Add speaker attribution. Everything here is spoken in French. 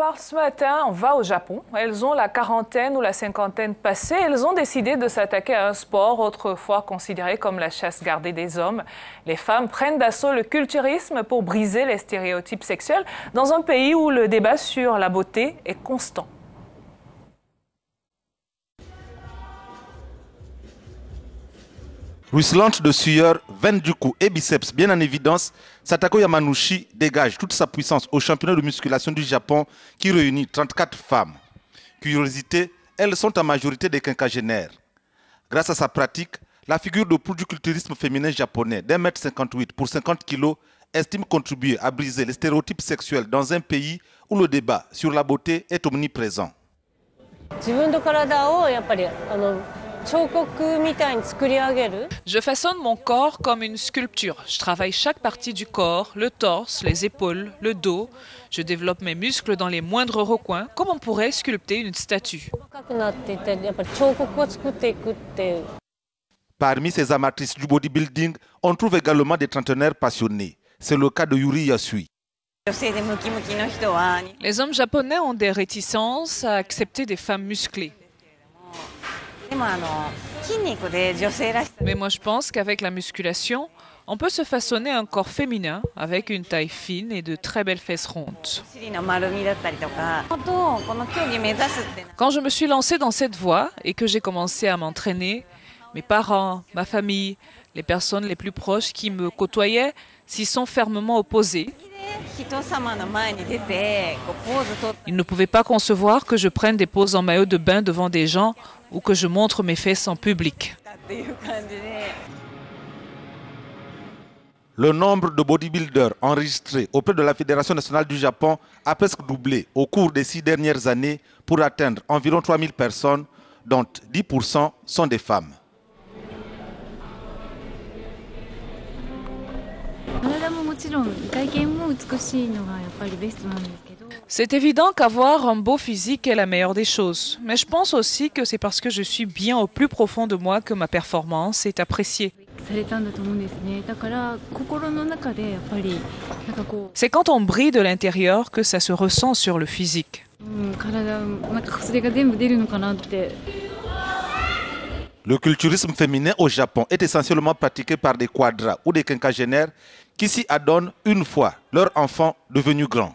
Speaker 1: part ce matin, on va au Japon. Elles ont la quarantaine ou la cinquantaine passée. Elles ont décidé de s'attaquer à un sport autrefois considéré comme la chasse gardée des hommes. Les femmes prennent d'assaut le culturisme pour briser les stéréotypes sexuels dans un pays où le débat sur la beauté est constant.
Speaker 2: Ruisselante de sueur, veine du cou et biceps bien en évidence, Satako Yamanouchi dégage toute sa puissance au championnat de musculation du Japon qui réunit 34 femmes. Curiosité, elles sont en majorité des quinquagénaires. Grâce à sa pratique, la figure de proue du culturisme féminin japonais d'1,58 m pour 50 kg estime contribuer à briser les stéréotypes sexuels dans un pays où le débat sur la beauté est omniprésent.
Speaker 3: Je façonne mon corps comme une sculpture. Je travaille chaque partie du corps, le torse, les épaules, le dos. Je développe mes muscles dans les moindres recoins, comme on pourrait sculpter une statue.
Speaker 2: Parmi ces amatrices du bodybuilding, on trouve également des trentenaires passionnés. C'est le cas de Yuri Yasui.
Speaker 3: Les hommes japonais ont des réticences à accepter des femmes musclées. Mais moi je pense qu'avec la musculation, on peut se façonner un corps féminin avec une taille fine et de très belles fesses rondes. Quand je me suis lancée dans cette voie et que j'ai commencé à m'entraîner, mes parents, ma famille, les personnes les plus proches qui me côtoyaient s'y sont fermement opposés. Ils ne pouvaient pas concevoir que je prenne des poses en maillot de bain devant des gens ou que je montre mes fesses en public.
Speaker 2: Le nombre de bodybuilders enregistrés auprès de la Fédération nationale du Japon a presque doublé au cours des 6 dernières années pour atteindre environ 3000 personnes, dont 10% sont des femmes.
Speaker 3: C'est évident qu'avoir un beau physique est la meilleure des choses, mais je pense aussi que c'est parce que je suis bien au plus profond de moi que ma performance est appréciée. C'est quand on brille de l'intérieur que ça se ressent sur le physique.
Speaker 2: Le culturisme féminin au Japon est essentiellement pratiqué par des quadras ou des quinquagénaires qui s'y adonnent une fois leur enfant devenu grand.